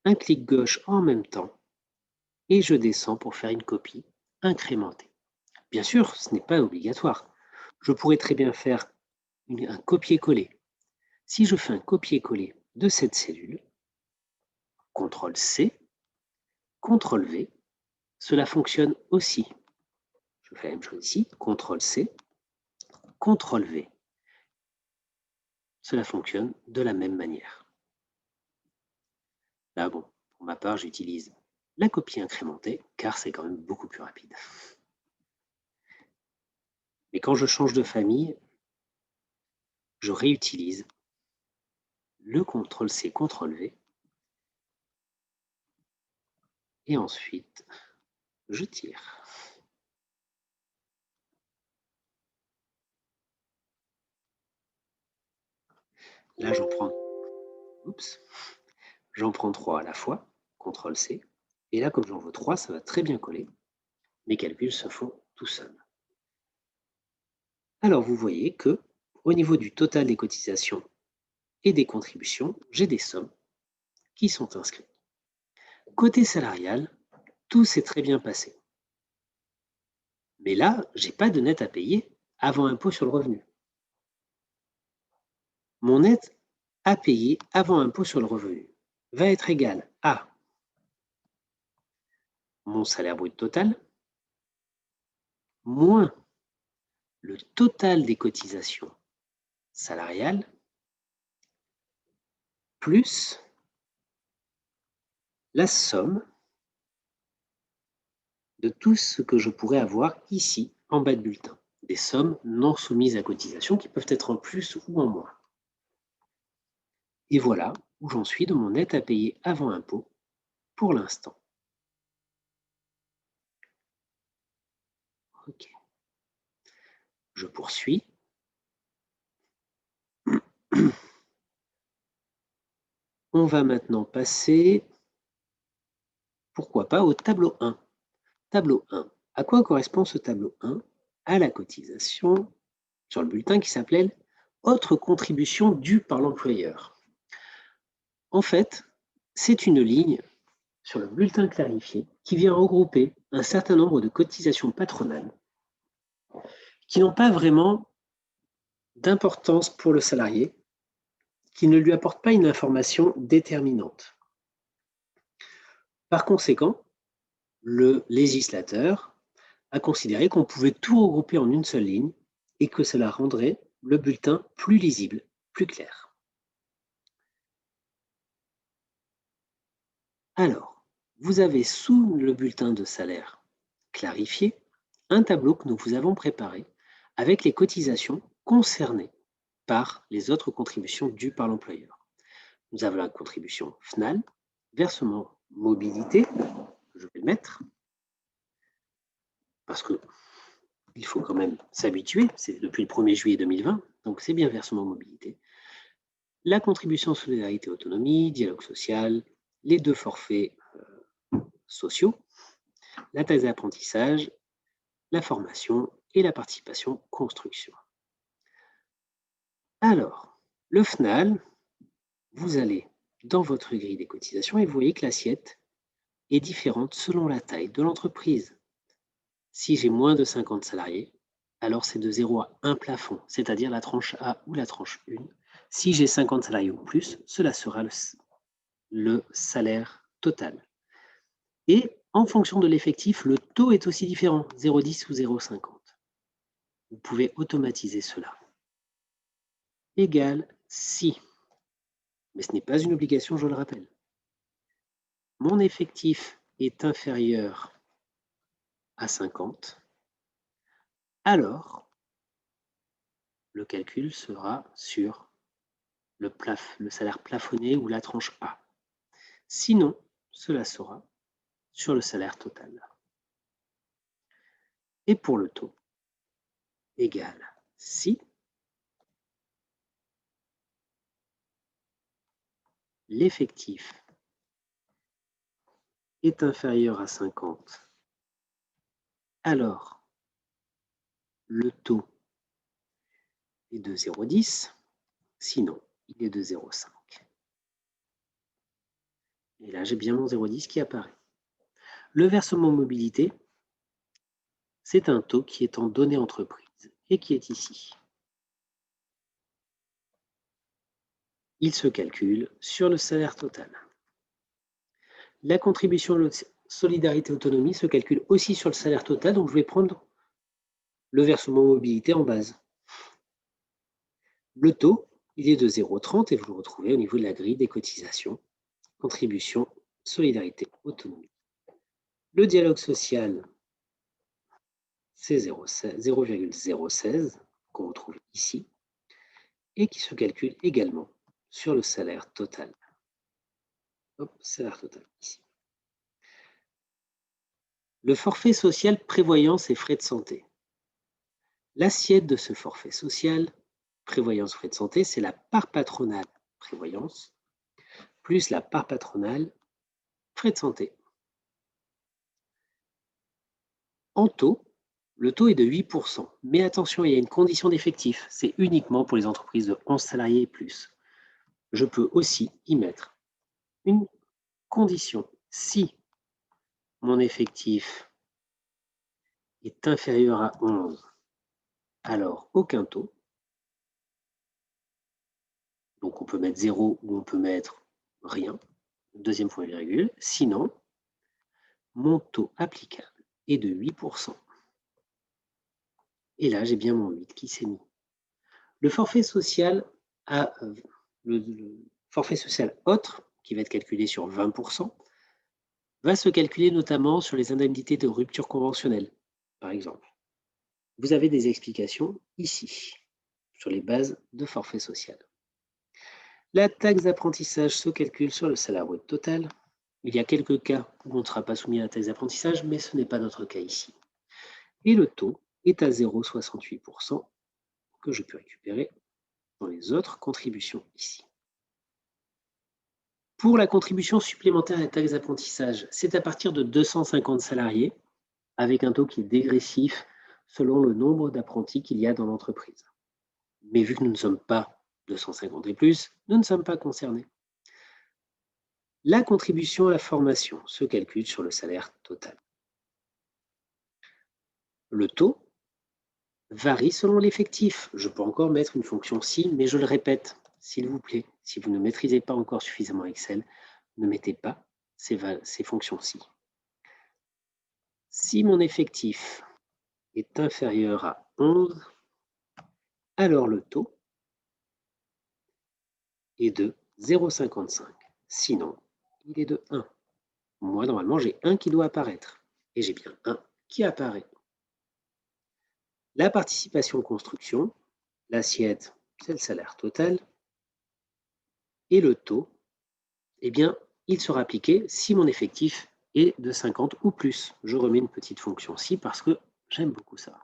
un clic gauche en même temps et je descends pour faire une copie incrémentée. Bien sûr, ce n'est pas obligatoire. Je pourrais très bien faire un copier-coller. Si je fais un copier-coller de cette cellule, CTRL-C, CTRL-V, cela fonctionne aussi. Je fais la même chose ici, CTRL-C, CTRL-V. Cela fonctionne de la même manière. Là, bon, pour ma part, j'utilise la copie incrémentée, car c'est quand même beaucoup plus rapide. Mais quand je change de famille, je réutilise le CTRL-C, CTRL-V, et ensuite, je tire. Là, j'en prends 3 à la fois, CTRL-C, et là, comme j'en veux 3, ça va très bien coller. Mes calculs se font tout seuls. Alors, vous voyez que, au niveau du total des cotisations et des contributions, j'ai des sommes qui sont inscrites. Côté salarial, tout s'est très bien passé. Mais là, je n'ai pas de net à payer avant impôt sur le revenu. Mon net à payer avant impôt sur le revenu va être égal à mon salaire brut total moins le total des cotisations salariales plus la somme de tout ce que je pourrais avoir ici en bas de bulletin. Des sommes non soumises à cotisation qui peuvent être en plus ou en moins. Et voilà où j'en suis de mon net à payer avant impôt pour l'instant. Ok. Je poursuis. On va maintenant passer, pourquoi pas, au tableau 1. Tableau 1. À quoi correspond ce tableau 1? À la cotisation sur le bulletin qui s'appelait « Autre contribution due par l'employeur ». En fait, c'est une ligne sur le bulletin clarifié qui vient regrouper un certain nombre de cotisations patronales qui n'ont pas vraiment d'importance pour le salarié, qui ne lui apportent pas une information déterminante. Par conséquent, le législateur a considéré qu'on pouvait tout regrouper en une seule ligne et que cela rendrait le bulletin plus lisible, plus clair. Alors, vous avez sous le bulletin de salaire clarifié un tableau que nous vous avons préparé avec les cotisations concernées par les autres contributions dues par l'employeur. Nous avons la contribution FNAL, versement mobilité, je vais le mettre, parce qu'il faut quand même s'habituer, c'est depuis le 1er juillet 2020, donc c'est bien versement mobilité. La contribution solidarité autonomie, dialogue social, les 2 forfaits sociaux, la taxe d'apprentissage, la formation et la participation construction. Alors, le FNAL, vous allez dans votre grille des cotisations et vous voyez que l'assiette est différente selon la taille de l'entreprise. Si j'ai moins de 50 salariés, alors c'est de 0 à 1 plafond, c'est-à-dire la tranche A ou la tranche 1. Si j'ai 50 salariés ou plus, cela sera le salaire total. Et en fonction de l'effectif, le taux est aussi différent, 0,10 ou 0,50. Vous pouvez automatiser cela. Égal si, mais ce n'est pas une obligation, je le rappelle. Mon effectif est inférieur à 50, alors le calcul sera sur le salaire plafonné ou la tranche A. Sinon, cela sera sur le salaire total. Et pour le taux, égal si l'effectif est inférieur à 50, alors le taux est de 0,10, sinon il est de 0,5. Et là, j'ai bien mon 0,10 qui apparaît. Le versement mobilité, c'est un taux qui est en données entreprises et qui est ici. Il se calcule sur le salaire total. La contribution solidarité autonomie se calcule aussi sur le salaire total, donc je vais prendre le versement mobilité en base. Le taux, il est de 0,30 et vous le retrouvez au niveau de la grille des cotisations, contribution solidarité autonomie. Le dialogue social, c'est 0,016 qu'on retrouve ici et qui se calcule également sur le salaire total. Hop, salaire total ici. Le forfait social prévoyance et frais de santé. L'assiette de ce forfait social, prévoyance frais de santé, c'est la part patronale prévoyance plus la part patronale frais de santé. En taux, le taux est de 8%, mais attention, il y a une condition d'effectif, c'est uniquement pour les entreprises de 11 salariés et plus. Je peux aussi y mettre une condition. Si mon effectif est inférieur à 11, alors aucun taux. Donc on peut mettre 0 ou on peut mettre rien, deuxième point virgule. Sinon, mon taux applicable est de 8%. Et là, j'ai bien mon 8 qui s'est mis. Le forfait social le forfait social autre, qui va être calculé sur 20%, va se calculer notamment sur les indemnités de rupture conventionnelle, par exemple. Vous avez des explications ici, sur les bases de forfait social. La taxe d'apprentissage se calcule sur le salaire brut total. Il y a quelques cas où on ne sera pas soumis à la taxe d'apprentissage, mais ce n'est pas notre cas ici. Et le taux est à 0,68% que je peux récupérer dans les autres contributions ici. Pour la contribution supplémentaire à la taxe d'apprentissage, c'est à partir de 250 salariés, avec un taux qui est dégressif selon le nombre d'apprentis qu'il y a dans l'entreprise. Mais vu que nous ne sommes pas 250 et plus, nous ne sommes pas concernés. La contribution à la formation se calcule sur le salaire total. Le taux varie selon l'effectif. Je peux encore mettre une fonction si, mais je le répète, s'il vous plaît, si vous ne maîtrisez pas encore suffisamment Excel, ne mettez pas ces fonctions-ci. Si mon effectif est inférieur à 11, alors le taux est de 0,55. Sinon, il est de 1. Moi, normalement, j'ai 1 qui doit apparaître. Et j'ai bien 1 qui apparaît. La participation construction, l'assiette, c'est le salaire total. Et le taux, eh bien, il sera appliqué si mon effectif est de 50 ou plus. Je remets une petite fonction si parce que j'aime beaucoup ça.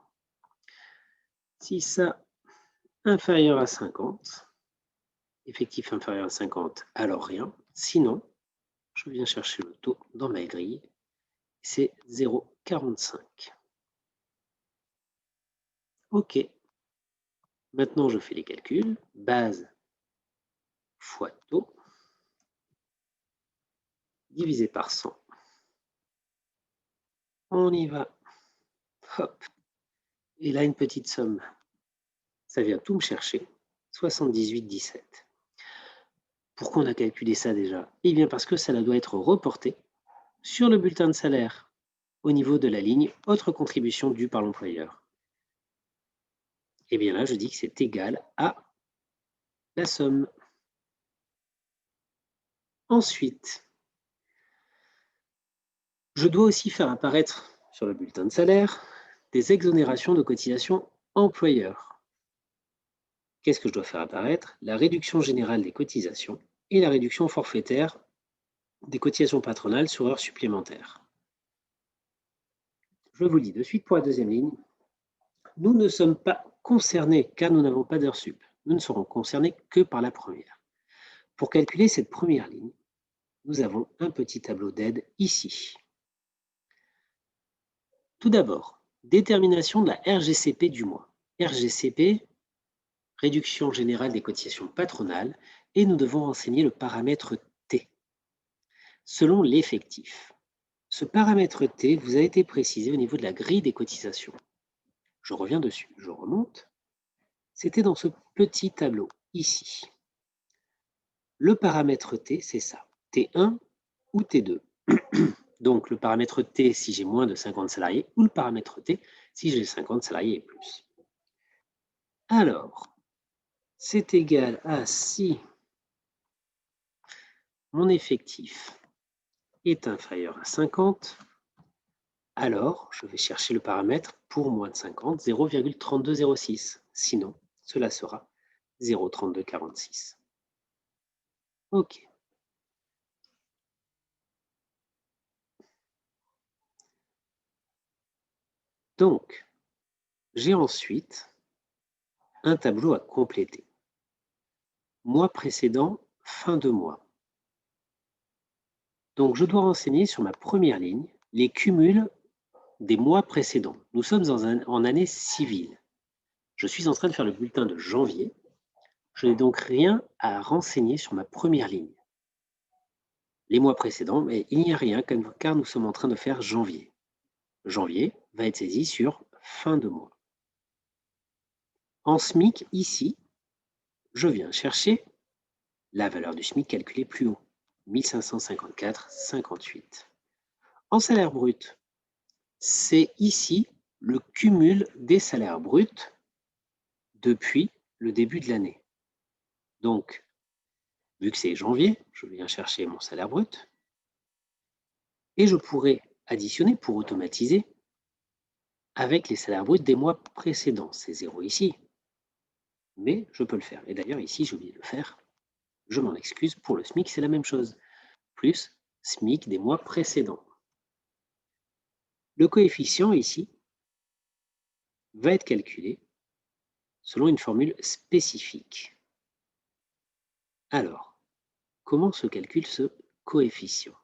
Si ça inférieur à 50, effectif inférieur à 50, alors rien. Sinon, je viens chercher le taux dans ma grille. C'est 0,45. OK. Maintenant, je fais les calculs. Base fois taux divisé par 100. On y va. Hop. Et là, une petite somme. Ça vient tout me chercher, 78,17. Pourquoi on a calculé ça déjà? Eh bien parce que ça doit être reporté sur le bulletin de salaire au niveau de la ligne « Autres contributions dues par l'employeur ». Et bien là, je dis que c'est égal à la somme. Ensuite, je dois aussi faire apparaître sur le bulletin de salaire des exonérations de cotisations employeurs. Qu'est-ce que je dois faire apparaître? La réduction générale des cotisations et la réduction forfaitaire des cotisations patronales sur heures supplémentaires. Je vous le dis de suite pour la deuxième ligne, nous ne sommes pas concernés car nous n'avons pas d'heures sup. Nous ne serons concernés que par la première. Pour calculer cette première ligne, nous avons un petit tableau d'aide ici. Tout d'abord, détermination de la RGCP du mois. RGCP, réduction générale des cotisations patronales, et nous devons renseigner le paramètre T, selon l'effectif. Ce paramètre T vous a été précisé au niveau de la grille des cotisations. Je reviens dessus, je remonte. C'était dans ce petit tableau, ici. Le paramètre T, c'est ça, T1 ou T2. Donc, le paramètre T si j'ai moins de 50 salariés ou le paramètre T si j'ai 50 salariés et plus. Alors, c'est égal à si mon effectif est inférieur à 50, alors je vais chercher le paramètre pour moins de 50, 0,3206. Sinon, cela sera 0,3246. OK. Donc, j'ai ensuite un tableau à compléter. Mois précédent, fin de mois. Donc, je dois renseigner sur ma première ligne les cumuls des mois précédents. Nous sommes en année civile. Je suis en train de faire le bulletin de janvier. Je n'ai donc rien à renseigner sur ma première ligne. Les mois précédents, mais il n'y a rien car nous sommes en train de faire janvier. Janvier va être saisi sur fin de mois. En SMIC, ici, je viens chercher la valeur du SMIC calculée plus haut, 1554,58. En salaire brut, c'est ici le cumul des salaires bruts depuis le début de l'année. Donc, vu que c'est janvier, je viens chercher mon salaire brut et je pourrais additionner pour automatiser avec les salaires bruts des mois précédents. C'est 0 ici, mais je peux le faire. Et d'ailleurs, ici, j'ai oublié de le faire. Je m'en excuse, pour le SMIC, c'est la même chose. Plus SMIC des mois précédents. Le coefficient ici va être calculé selon une formule spécifique. Alors, comment se calcule ce coefficient?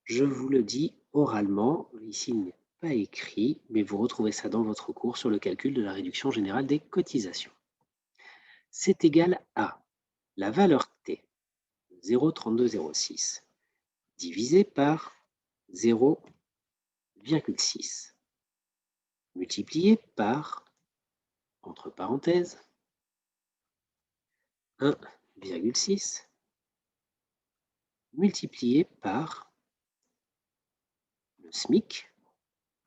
Je vous le dis oralement, ici il n'est pas écrit, mais vous retrouvez ça dans votre cours sur le calcul de la réduction générale des cotisations. C'est égal à la valeur T, 0,3206, divisé par 0,6, multiplié par, entre parenthèses, 1,6, multiplié par le SMIC,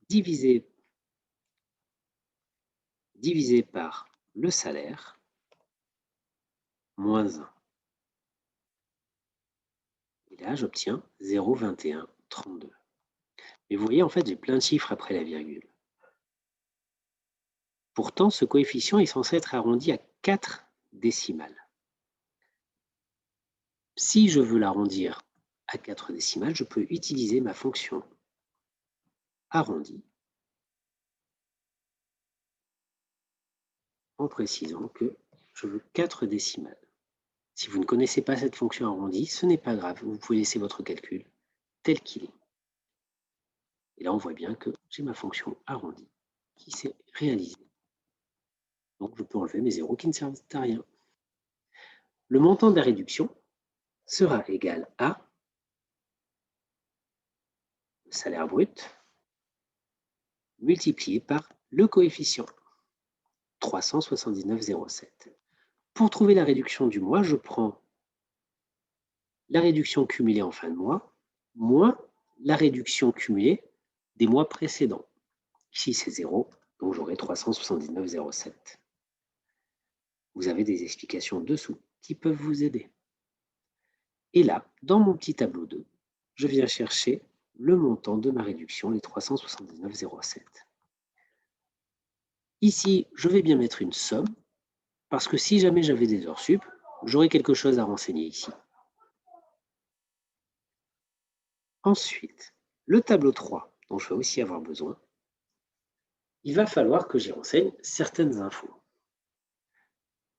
divisé par le salaire, moins 1. Et là, j'obtiens 0,2132. Et vous voyez, en fait, j'ai plein de chiffres après la virgule. Pourtant, ce coefficient est censé être arrondi à 4 décimales. Si je veux l'arrondir à 4 décimales, je peux utiliser ma fonction arrondie en précisant que je veux 4 décimales. Si vous ne connaissez pas cette fonction arrondie, ce n'est pas grave, vous pouvez laisser votre calcul tel qu'il est. Et là, on voit bien que j'ai ma fonction arrondie qui s'est réalisée. Donc, je peux enlever mes zéros qui ne servent à rien. Le montant de la réduction sera égal à le salaire brut multiplié par le coefficient, 379,07. Pour trouver la réduction du mois, je prends la réduction cumulée en fin de mois, moins la réduction cumulée des mois précédents. Ici, c'est 0, donc j'aurai 379,07. Vous avez des explications dessous qui peuvent vous aider. Et là, dans mon petit tableau 2, je viens chercher le montant de ma réduction, les 379,07. Ici, je vais bien mettre une somme, parce que si jamais j'avais des heures sup, j'aurais quelque chose à renseigner ici. Ensuite, le tableau 3, dont je vais aussi avoir besoin, il va falloir que j'y renseigne certaines infos.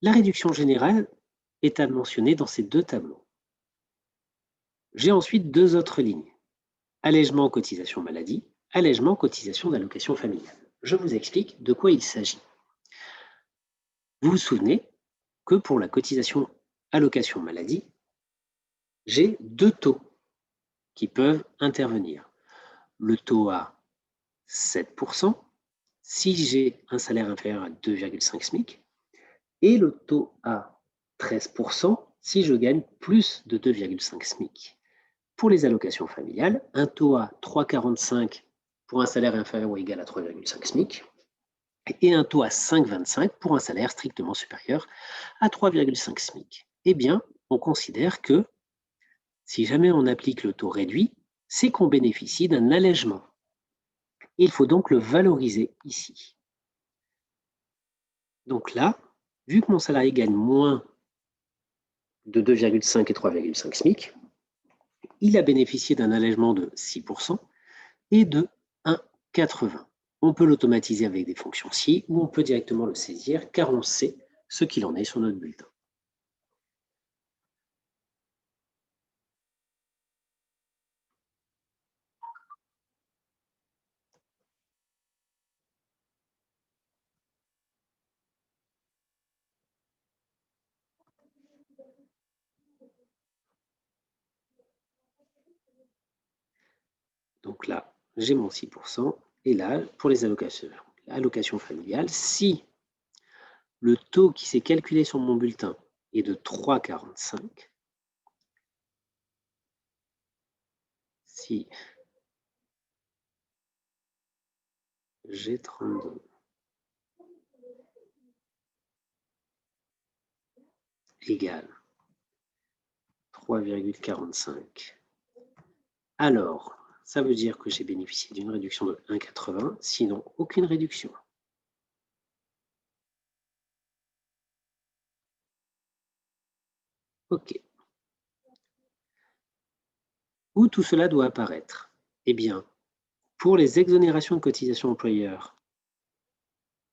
La réduction générale est à mentionner dans ces deux tableaux. J'ai ensuite deux autres lignes. Allègement cotisation maladie, allègement cotisation d'allocation familiale. Je vous explique de quoi il s'agit. Vous vous souvenez que pour la cotisation allocation maladie, j'ai deux taux qui peuvent intervenir. Le taux à 7%, si j'ai un salaire inférieur à 2,5 SMIC, et le taux à 13% si je gagne plus de 2,5 SMIC. Pour les allocations familiales, un taux à 3,45 pour un salaire inférieur ou égal à 3,5 SMIC et un taux à 5,25 pour un salaire strictement supérieur à 3,5 SMIC. Eh bien, on considère que si jamais on applique le taux réduit, c'est qu'on bénéficie d'un allègement. Il faut donc le valoriser ici. Donc là, vu que mon salarié gagne moins de 2,5 et 3,5 SMIC, il a bénéficié d'un allègement de 6% et de 1,80. On peut l'automatiser avec des fonctions si ou on peut directement le saisir car on sait ce qu'il en est sur notre bulletin. Donc là, j'ai mon 6%. Et là, pour les allocations familiales, si le taux qui s'est calculé sur mon bulletin est de 3,45, si j'ai 32 égale 3,45, alors ça veut dire que j'ai bénéficié d'une réduction de 1,80, sinon aucune réduction. OK. Où tout cela doit apparaître? Eh bien, pour les exonérations de cotisation employeur,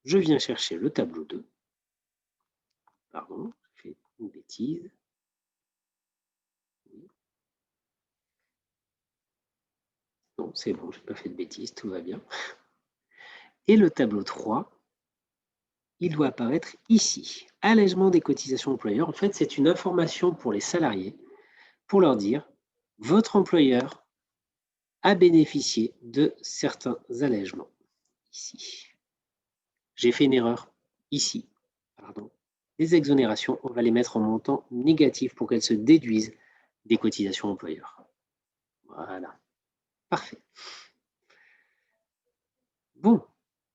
je viens chercher le tableau 2. Pardon, j'ai fait une bêtise. Non, c'est bon, je n'ai pas fait de bêtises, tout va bien. Et le tableau 3, il doit apparaître ici. Allègement des cotisations employeurs. En fait, c'est une information pour les salariés pour leur dire votre employeur a bénéficié de certains allègements. Ici. J'ai fait une erreur. Ici. Pardon. Les exonérations, on va les mettre en montant négatif pour qu'elles se déduisent des cotisations employeurs. Voilà. Parfait. Bon,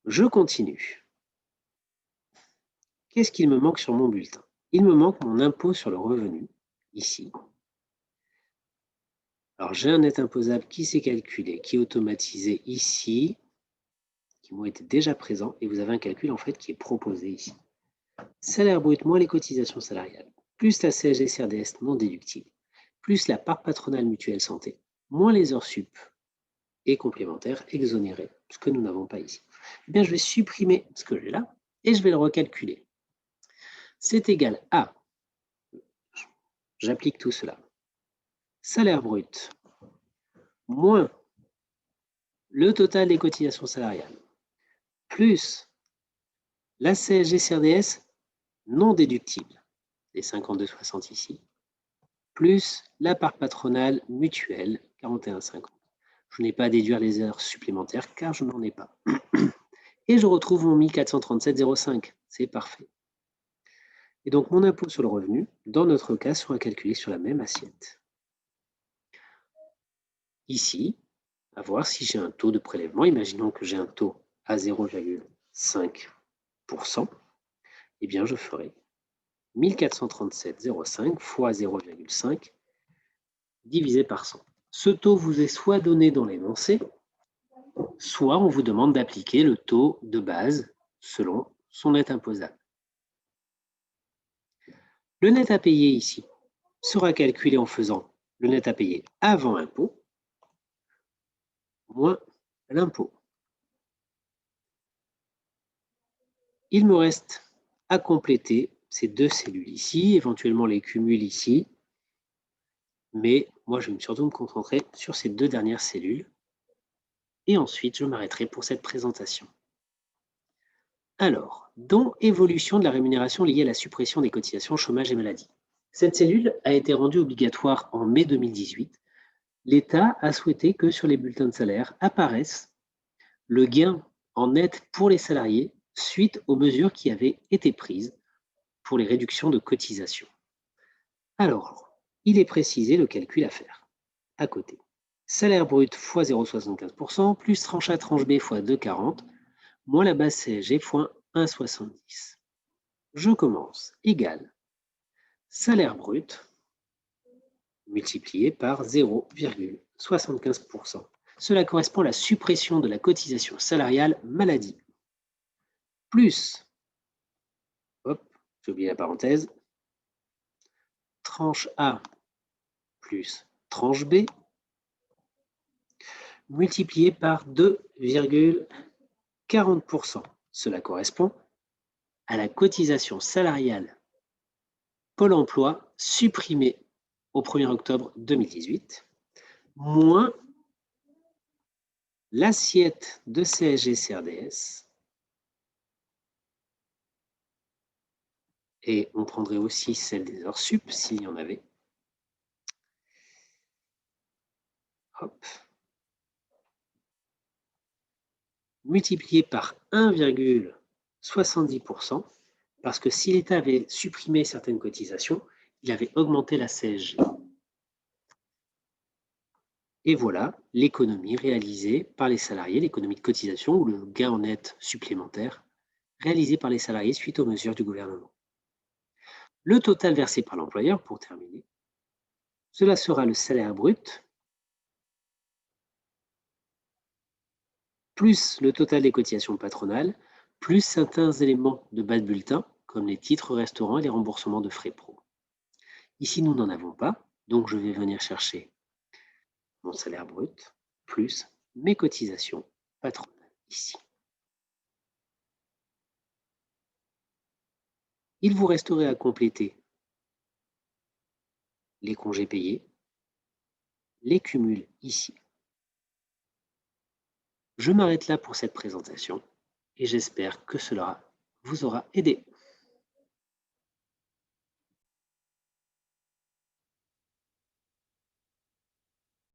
je continue. Qu'est-ce qu'il me manque sur mon bulletin? Il me manque mon impôt sur le revenu, ici. Alors, j'ai un net imposable qui s'est calculé, qui est automatisé ici, qui m'ont été déjà présents, et vous avez un calcul en fait qui est proposé ici. Salaire brut moins les cotisations salariales, plus la CSG CRDS non déductible, plus la part patronale mutuelle santé, moins les heures sup et complémentaires exonérées, ce que nous n'avons pas ici. Eh bien, je vais supprimer ce que j'ai là et je vais le recalculer. C'est égal à, j'applique tout cela, salaire brut moins le total des cotisations salariales, plus la CSG CRDS non déductible, les 52,60 ici, plus la part patronale mutuelle, 41,50. Je n'ai pas à déduire les heures supplémentaires car je n'en ai pas. Et je retrouve mon 1437,05. C'est parfait. Et donc, mon impôt sur le revenu, dans notre cas, sera calculé sur la même assiette. Ici, à voir si j'ai un taux de prélèvement. Imaginons que j'ai un taux à 0,5%. Eh bien, je ferai 1437,05 fois 0,5 divisé par 100. Ce taux vous est soit donné dans l'énoncé, soit on vous demande d'appliquer le taux de base selon son net imposable. Le net à payer ici sera calculé en faisant le net à payer avant impôt moins l'impôt. Il me reste à compléter ces deux cellules ici, éventuellement les cumuls ici, mais moi je vais surtout me concentrer sur ces deux dernières cellules et ensuite je m'arrêterai pour cette présentation. Alors, dont évolution de la rémunération liée à la suppression des cotisations chômage et maladie. Cette cellule a été rendue obligatoire en mai 2018. L'État a souhaité que sur les bulletins de salaire apparaisse le gain en net pour les salariés suite aux mesures qui avaient été prises pour les réductions de cotisations. Alors, il est précisé le calcul à faire. À côté, salaire brut fois 0,75% plus tranche A tranche B fois 2,40 moins la base CSG fois 1,70. Je commence égal salaire brut multiplié par 0,75%. Cela correspond à la suppression de la cotisation salariale maladie. Plus, hop, j'ai oublié la parenthèse, tranche A plus tranche B multiplié par 2,40%. Cela correspond à la cotisation salariale Pôle emploi supprimée au 1er octobre 2018, moins l'assiette de CSG-CRDS, et on prendrait aussi celle des heures sup s'il y en avait. Hop. Multiplié par 1,70%, parce que si l'État avait supprimé certaines cotisations, il avait augmenté la CSG. Et voilà l'économie réalisée par les salariés, l'économie de cotisation ou le gain en net supplémentaire réalisé par les salariés suite aux mesures du gouvernement. Le total versé par l'employeur, pour terminer, cela sera le salaire brut plus le total des cotisations patronales, plus certains éléments de bas de bulletin, comme les titres restaurants et les remboursements de frais pro. Ici, nous n'en avons pas, donc je vais venir chercher mon salaire brut plus mes cotisations patronales ici. Il vous resterait à compléter les congés payés, les cumuls ici. Je m'arrête là pour cette présentation et j'espère que cela vous aura aidé.